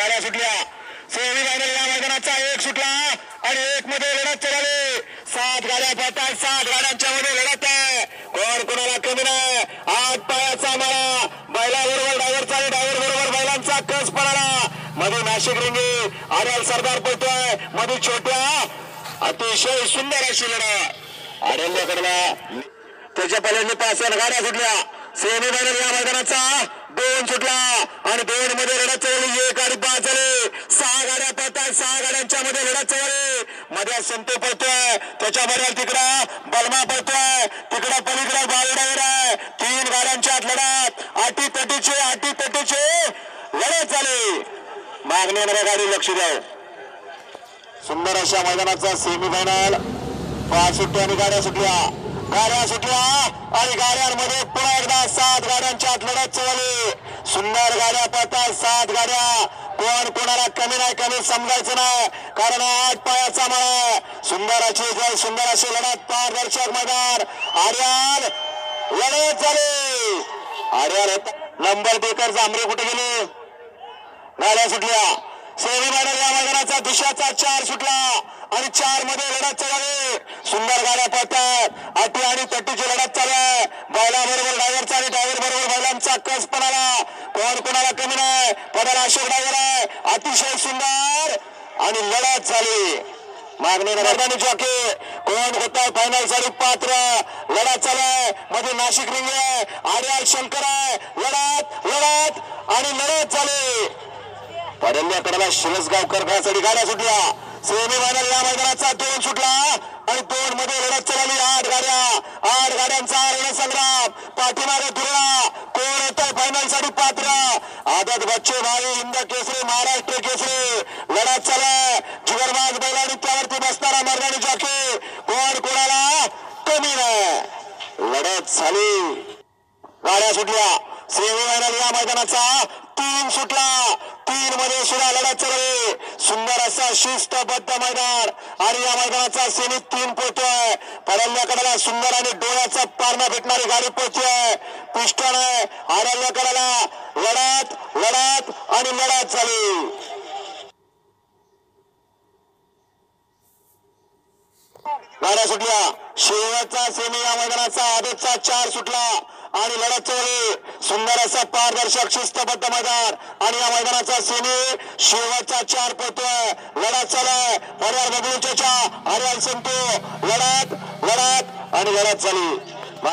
गाड्या सुटल्या. Semi final या मैदानाचा एक सुटला आणि एक मध्ये लढत चालली. 7 गाड्या पळतात. 7 गाड्यांच्या मध्ये लढत आहे. कोण कोणाला कमी नाही. हात पायाचा मारा बैलाबरोबर ड्रायव्हर चालू. ड्रायव्हर बरोबर बैलांचा कस पडाला. मध्ये नाशिक रिंगी आर्याल सरदार पळतोय. मध्ये छोट्या अतिशय सुंदर अशी लढत आर्याल्याकडला. त्याच्या पहिल्यांदा 5 गाड्या सुटल्या. सेमी फायनल या मैदानाचा 2 सुटला आणि 2 मध्ये लढत चालली. 1 आणि 5 झाले. 6 गाड्या पळतात. 6 गाड्यांच्या मध्ये लढत चालली. मध्ये संतो पळतोय. त्याच्या बरोबर तिकडं बलमा पळतोय. तिकडं पलीकडे बावडावर आहे. 3 गाड्यांच्या आत लढत. आटी तटीचे लढत झाली. मागणी येणाऱ्या गाडी लक्ष द्या. सुंदर अशा मैदानाचा सेमी फायनल. 5 सुट्ट्या आणि गाड्या सुटल्या. आणि गाड्यांमध्ये पुन्हा एकदा 7 गाड्यांच्या आत लढत चालली. सुंदर गाड्या पळतात. 7 गाड्या. कोण कोणाला कमी नाही. कमी समजायचं नाही. कारण 8 पायाचा माळा. सुंदर अशी लढत. पारदर्शक मैदान. आर्याल लढत झाली. आर्याल नंबर बेकर जांभरे कुठे गेले. गाड्या सुटल्या. सेमी फायनल या मैदानाचा दिशाचा 4 सुटला आणि 4 मध्ये लढत चालली. सुंदर गाड्या पळतात. अटी आणि तटीची लढत चालू आहे. बैलाबरोबर ड्रायव्हरचा आणि ड्रायव्हर बरोबर बैलांचा कस पणाला. कोण कोणाला कमी नाही. पदाला अशोक ड्रायव्हर आहे. अतिशय सुंदर आणि लढत झाली. मागणी मैदानी जॉकी कोण होता फायनल साठी पात्र. लढत चालू आहे. मध्ये नाशिक रिंग आहे. आर्याल शंकर आहे. लढत आणि लढत झाली. पर्यंत्याकडला शिरसगावकर खेळासाठी गाड्या सुटल्या. सेमी फायनल या मैदानाचा 2 सुटला आणि 2 मध्ये लढत चालली. 8 गाड्यांचा रणसंग्राम. पाठीमागे तुरळा. कोण होतं फायनल साठी पात्र. आदत बच्चे भाई हिंद केसरी महाराष्ट्र केसरी लढत चालू. जुगरबाज बैल आणि त्यावरती बसणारा मर्दानी जॉकी. कोण कोणाला कमी नाही. लढत झाली. गाड्या सुटल्या. सेमी फायनल या मैदानाचा 3 सुटला. 3 मध्ये सुद्धा लढत चालली. सुंदर असा शिस्तबद्ध मैदान आणि या मैदानाचा सेमी 3 पोहतोय. पर्यंत्याकडला सुंदर आणि डोळ्याचा पारणा भेटणारी गाडी पोहतोय. पिस्टन आहे. आर्याल्याकडला लढत आणि लढत झाली. गाड्या सुटल्या. शेवटचा सेमी या मैदानाचा आदतचा 4 सुटला आणि लढत चालली. सुंदर असा पारदर्शक शिस्तबद्ध मैदान आणि या मैदानाचा सेमी शेवटचा 4 पळतोय. लढत चालू. पर्यार बबलूच्या आर्याल संतो लढत आणि लढत झाली.